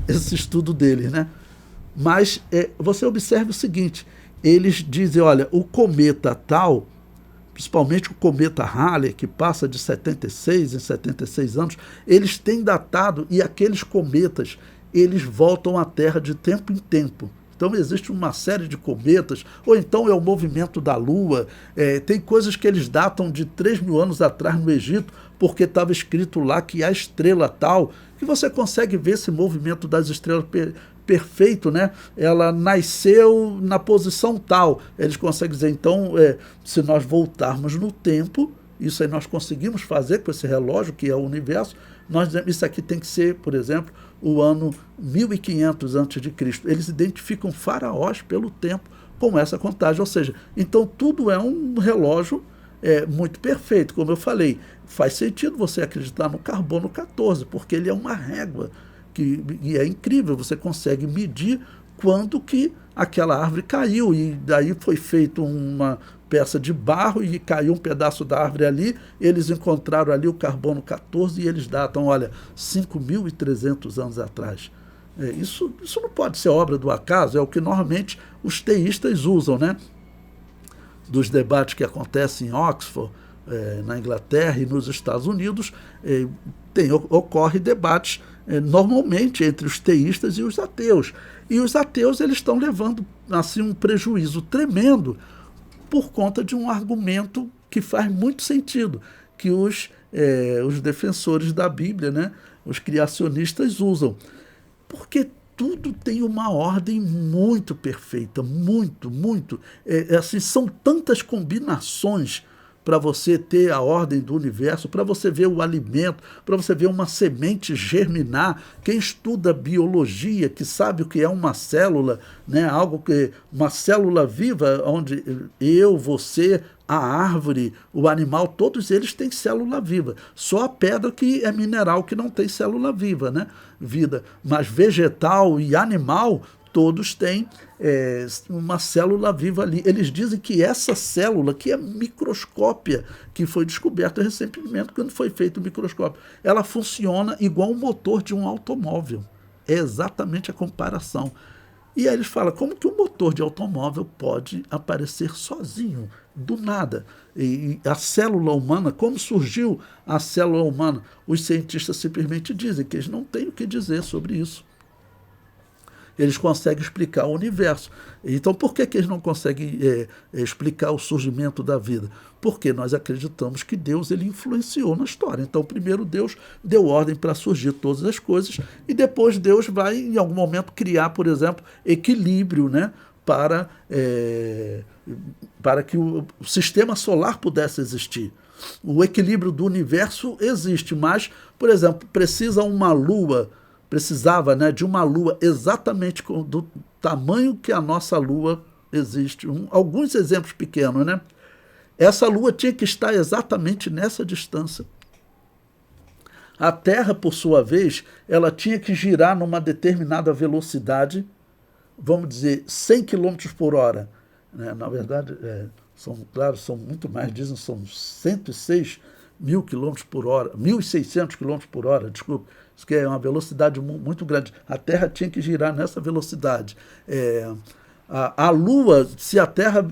esse estudo deles, né? Mas você observa o seguinte, eles dizem, olha, o cometa tal, principalmente o cometa Halley, que passa de 76 em 76 anos, eles têm datado, e aqueles cometas, eles voltam à Terra de tempo em tempo. Então existe uma série de cometas, ou então é o movimento da Lua, tem coisas que eles datam de 3.000 anos atrás no Egito, porque estava escrito lá que a estrela tal, que você consegue ver esse movimento das estrelas perfeito, né? Ela nasceu na posição tal. Eles conseguem dizer, então, se nós voltarmos no tempo, isso aí nós conseguimos fazer com esse relógio, que é o universo, isso aqui tem que ser, por exemplo, o ano 1500 a.C. Eles identificam faraós pelo tempo com essa contagem, ou seja, então tudo é um relógio muito perfeito, como eu falei. Faz sentido você acreditar no carbono 14, porque ele é uma régua, e é incrível, você consegue medir quando que aquela árvore caiu, e daí foi feito uma peça de barro e caiu um pedaço da árvore ali, eles encontraram ali o carbono 14 e eles datam, olha, 5.300 anos atrás. Isso não pode ser obra do acaso, é o que normalmente os teístas usam, né? Dos debates que acontecem em Oxford, na Inglaterra e nos Estados Unidos, ocorre debates normalmente entre os teístas e os ateus. E os ateus eles estão levando assim, um prejuízo tremendo por conta de um argumento que faz muito sentido, que os defensores da Bíblia, né, os criacionistas usam. Porque tudo tem uma ordem muito perfeita, muito. Assim, são tantas combinações para você ter a ordem do universo, para você ver o alimento, para você ver uma semente germinar. Quem estuda biologia, que sabe o que é uma célula, né? Uma célula viva, onde eu, você, a árvore, o animal, todos eles têm célula viva. Só a pedra que é mineral que não tem célula viva, né? Vida. Mas vegetal e animal, todos têm uma célula viva ali. Eles dizem que essa célula, que é microscópia, que foi descoberta recentemente quando foi feito o microscópio, ela funciona igual o motor de um automóvel. É exatamente a comparação. E aí eles falam, como que um motor de automóvel pode aparecer sozinho, do nada? E a célula humana, como surgiu a célula humana? Os cientistas simplesmente dizem que eles não têm o que dizer sobre isso. Eles conseguem explicar o universo. Então, por que eles não conseguem explicar o surgimento da vida? Porque nós acreditamos que Deus ele influenciou na história. Então, primeiro Deus deu ordem para surgir todas as coisas, e depois Deus vai, em algum momento, criar, por exemplo, equilíbrio, né, para que o sistema solar pudesse existir. O equilíbrio do universo existe, mas, por exemplo, precisava, né, de uma lua exatamente do tamanho que a nossa lua existe. Alguns exemplos pequenos, né? Essa lua tinha que estar exatamente nessa distância. A Terra, por sua vez, ela tinha que girar numa determinada velocidade, vamos dizer, 100 km por hora. Né? Na verdade, são muito mais, dizem, são 106 mil quilômetros por hora, 1.600 quilômetros por hora, desculpe. Isso que é uma velocidade muito grande. A Terra tinha que girar nessa velocidade. A Lua, se a Terra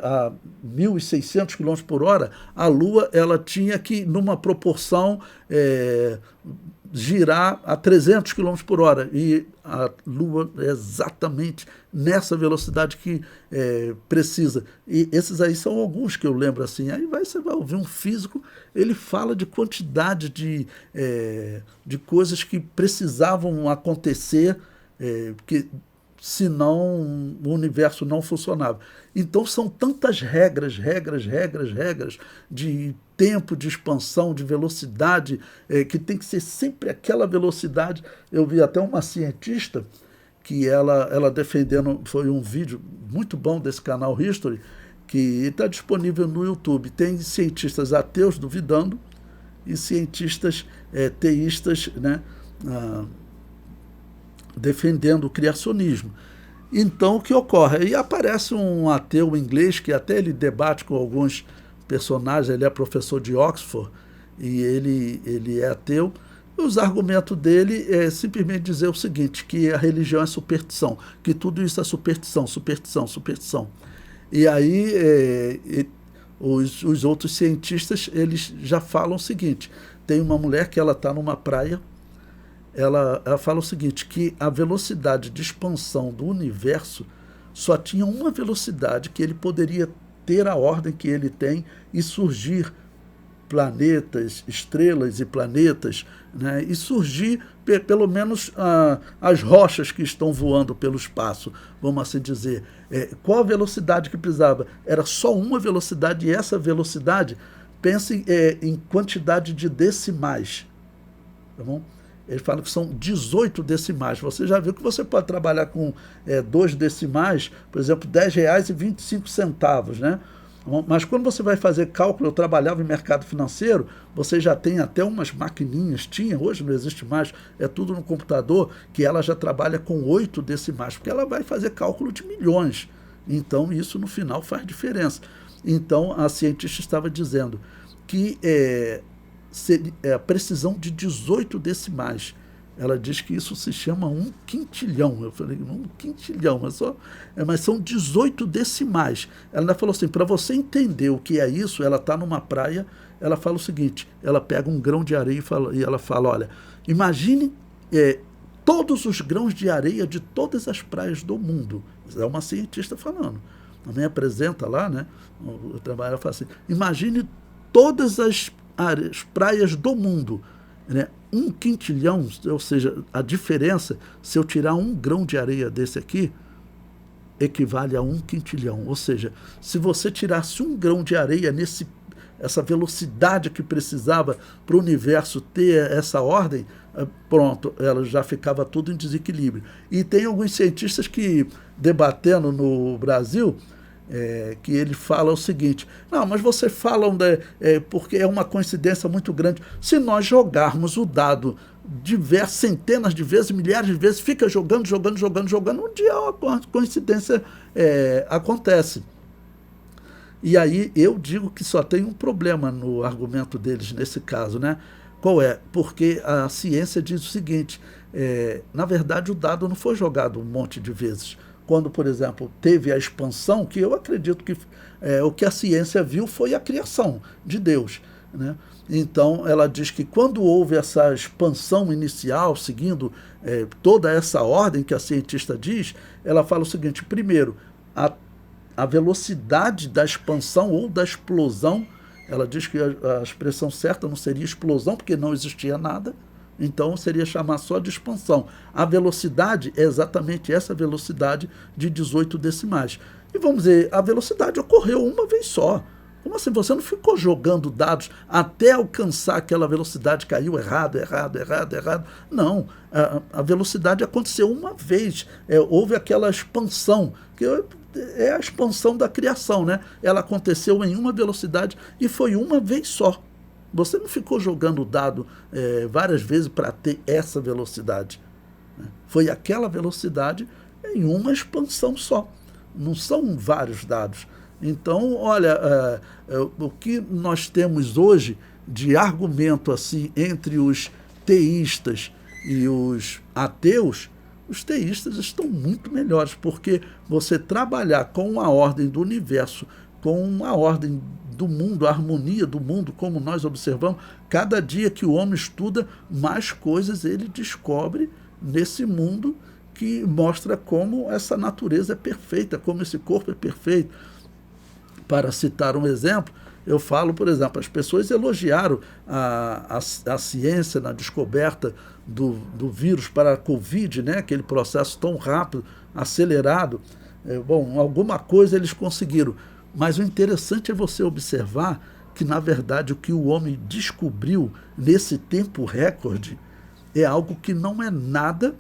a 1.600 km por hora, a Lua ela tinha que, numa proporção, girar a 300 km por hora. E a Lua é exatamente nessa velocidade que precisa. E esses aí são alguns que eu lembro assim. Aí você vai ouvir um físico, ele fala de quantidade de coisas que precisavam acontecer, porque senão o universo não funcionava. Então são tantas regras de tempo, de expansão, de velocidade, que tem que ser sempre aquela velocidade. Eu vi até uma cientista que ela defendendo, foi um vídeo muito bom desse canal History, que está disponível no YouTube. Tem cientistas ateus duvidando e cientistas teístas, né, defendendo o criacionismo. Então, o que ocorre? Aí aparece um ateu inglês, que até ele debate com alguns personagens, ele é professor de Oxford, e ele é ateu, Os argumentos dele é simplesmente dizer o seguinte, que a religião é superstição, que tudo isso é superstição, superstição, superstição. E aí os outros cientistas, eles já falam o seguinte, tem uma mulher que ela está numa praia, ela fala o seguinte, que a velocidade de expansão do universo só tinha uma velocidade, que ele poderia ter a ordem que ele tem e surgir planetas, estrelas e planetas, né, e surgir pelo menos as rochas que estão voando pelo espaço, vamos assim dizer. Qual a velocidade que precisava? Era só uma velocidade, e essa velocidade, pense em quantidade de decimais. Tá bom? Ele fala que são 18 decimais. Você já viu que você pode trabalhar com 2 decimais, por exemplo, R$10,25, né? Mas quando você vai fazer cálculo, eu trabalhava em mercado financeiro, você já tem até umas maquininhas, hoje não existe mais, é tudo no computador, que ela já trabalha com 8 decimais, porque ela vai fazer cálculo de milhões. Então isso no final faz diferença. Então a cientista estava dizendo que a precisão de 18 decimais. Ela diz que isso se chama 1/5. Eu falei, 1/5, mas são 18 decimais. Ela ainda falou assim, para você entender o que é isso, ela está numa praia, ela fala o seguinte, ela pega um grão de areia e ela fala, olha, imagine todos os grãos de areia de todas as praias do mundo. É uma cientista falando. Também apresenta lá, né? O trabalho, ela fala assim, imagine todas as praias do mundo, né? 1/5, ou seja, a diferença, se eu tirar um grão de areia desse aqui, equivale a 1/5. Ou seja, se você tirasse um grão de areia essa velocidade que precisava para o universo ter essa ordem, pronto, ela já ficava tudo em desequilíbrio. E tem alguns cientistas que, debatendo no Brasil, que ele fala o seguinte, não, mas vocês falam porque é uma coincidência muito grande. Se nós jogarmos o dado centenas de vezes, milhares de vezes, fica jogando, um dia a coincidência acontece. E aí eu digo que só tem um problema no argumento deles nesse caso, né? Qual é? Porque a ciência diz o seguinte, na verdade o dado não foi jogado um monte de vezes. Quando, por exemplo, teve a expansão, que eu acredito que o que a ciência viu foi a criação de Deus, né? Então, ela diz que quando houve essa expansão inicial, seguindo toda essa ordem que a cientista diz, ela fala o seguinte, primeiro, a velocidade da expansão ou da explosão, ela diz que a expressão certa não seria explosão, porque não existia nada, então seria chamar só de expansão. A velocidade é exatamente essa velocidade de 18 decimais. E vamos dizer, a velocidade ocorreu uma vez só. Como assim? Você não ficou jogando dados até alcançar aquela velocidade, caiu errado. Não, a velocidade aconteceu uma vez. Houve aquela expansão, que é a expansão da criação, né? Ela aconteceu em uma velocidade e foi uma vez só. Você não ficou jogando o dado várias vezes para ter essa velocidade, né? Foi aquela velocidade em uma expansão só. Não são vários dados. Então, olha, o que nós temos hoje de argumento assim entre os teístas e os ateus, os teístas estão muito melhores, porque você trabalhar com a ordem do universo, com a ordem do mundo, a harmonia do mundo, como nós observamos, cada dia que o homem estuda, mais coisas ele descobre nesse mundo que mostra como essa natureza é perfeita, como esse corpo é perfeito. Para citar um exemplo, eu falo, por exemplo, as pessoas elogiaram a ciência na descoberta do vírus para a Covid, né? Aquele processo tão rápido, acelerado. Bom, alguma coisa eles conseguiram. Mas o interessante é você observar que, na verdade, o que o homem descobriu nesse tempo recorde é algo que não é nada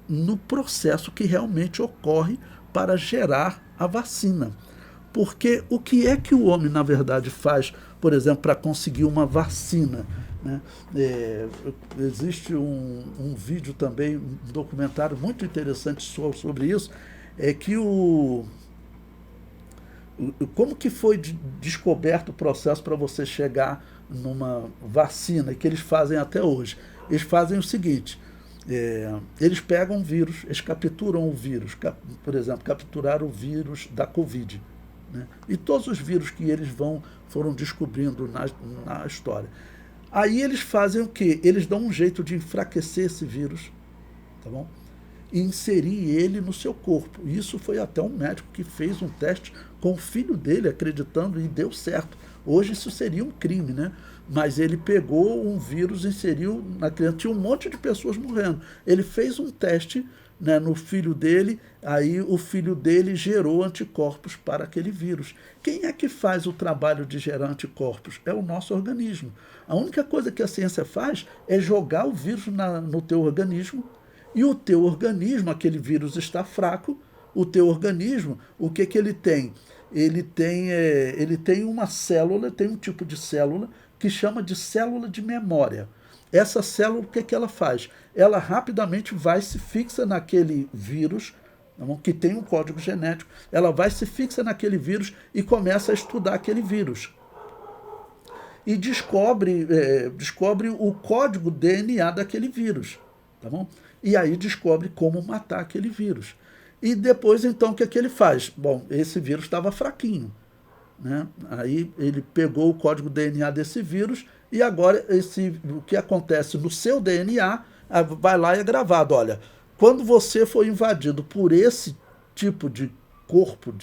no processo que realmente ocorre para gerar a vacina. Porque o que é que o homem, na verdade, faz, por exemplo, para conseguir uma vacina, né? Existe um vídeo também, um documentário muito interessante sobre isso, que como que foi descoberto o processo para você chegar numa vacina, que eles fazem até hoje. Eles fazem o seguinte, eles pegam um vírus, eles capturam o vírus, por exemplo, capturaram o vírus da Covid, né? E todos os vírus que eles foram descobrindo na história. Aí eles fazem o quê? Eles dão um jeito de enfraquecer esse vírus, tá bom? E inserir ele no seu corpo. Isso foi até um médico que fez um teste com o filho dele, acreditando, e deu certo. Hoje isso seria um crime, né? Mas ele pegou um vírus, inseriu na criança, tinha um monte de pessoas morrendo. Ele fez um teste, né, no filho dele, aí o filho dele gerou anticorpos para aquele vírus. Quem é que faz o trabalho de gerar anticorpos? É o nosso organismo. A única coisa que a ciência faz é jogar o vírus no teu organismo, e o teu organismo, aquele vírus está fraco, o teu organismo, o que ele tem? Ele tem uma célula, tem um tipo de célula que chama de célula de memória. Essa célula, o que ela faz? Ela rapidamente se fixa naquele vírus, que tem um código genético, ela se fixa naquele vírus e começa a estudar aquele vírus. E descobre o código DNA daquele vírus. Tá bom? E aí descobre como matar aquele vírus. E depois, então, o que ele faz? Bom, esse vírus estava fraquinho, né? Aí ele pegou o código DNA desse vírus e agora o que acontece no seu DNA, vai lá e é gravado. Olha, quando você foi invadido por esse tipo de corpo,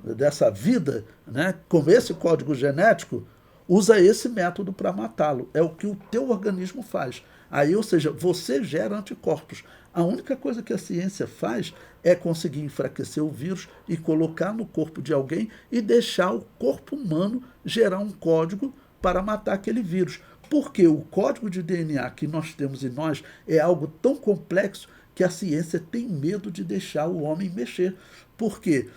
dessa vida, né, com esse código genético, usa esse método para matá-lo. É o que o teu organismo faz. Aí, ou seja, você gera anticorpos. A única coisa que a ciência faz é conseguir enfraquecer o vírus e colocar no corpo de alguém e deixar o corpo humano gerar um código para matar aquele vírus. Porque o código de DNA que nós temos em nós é algo tão complexo que a ciência tem medo de deixar o homem mexer. Porque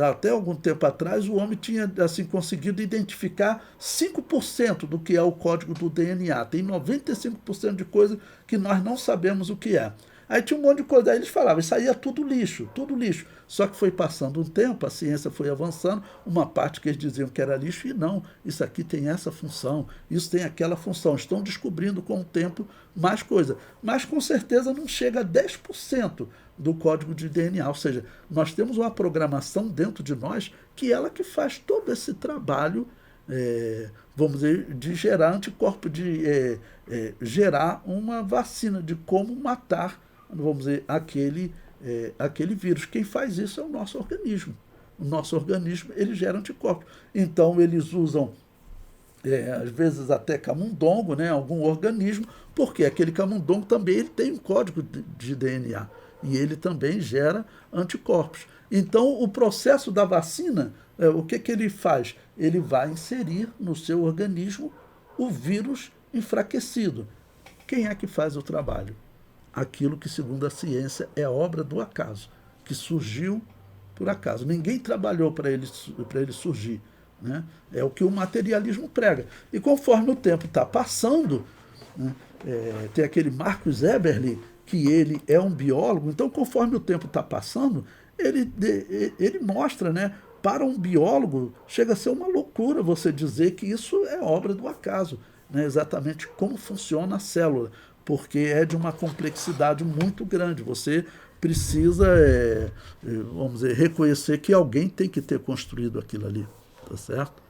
até algum tempo atrás o homem tinha assim, conseguido identificar 5% do que é o código do DNA. Tem 95% de coisa que nós não sabemos o que é. Aí tinha um monte de coisa, aí eles falavam, isso aí é tudo lixo, tudo lixo. Só que foi passando um tempo, a ciência foi avançando, uma parte que eles diziam que era lixo, e não, isso aqui tem essa função, isso tem aquela função. Estão descobrindo com o tempo mais coisa. Mas com certeza não chega a 10% do código de DNA. Ou seja, nós temos uma programação dentro de nós que ela que faz todo esse trabalho, vamos dizer, de gerar anticorpo, de gerar uma vacina, de como matar, vamos dizer, aquele vírus. Quem faz isso é o nosso organismo. O nosso organismo, ele gera anticorpos. Então, eles usam, às vezes, até camundongo, né, algum organismo, porque aquele camundongo também ele tem um código de DNA. E ele também gera anticorpos. Então, o processo da vacina, o que ele faz? Ele vai inserir no seu organismo o vírus enfraquecido. Quem é que faz o trabalho? Aquilo que, segundo a ciência, é obra do acaso, que surgiu por acaso. Ninguém trabalhou para ele surgir, né? É o que o materialismo prega. E conforme o tempo está passando, né, tem aquele Marcus Eberle, que ele é um biólogo, então conforme o tempo está passando, ele mostra, né, para um biólogo, chega a ser uma loucura você dizer que isso é obra do acaso, né, exatamente como funciona a célula, porque é de uma complexidade muito grande. Você precisa, vamos dizer, reconhecer que alguém tem que ter construído aquilo ali, tá certo?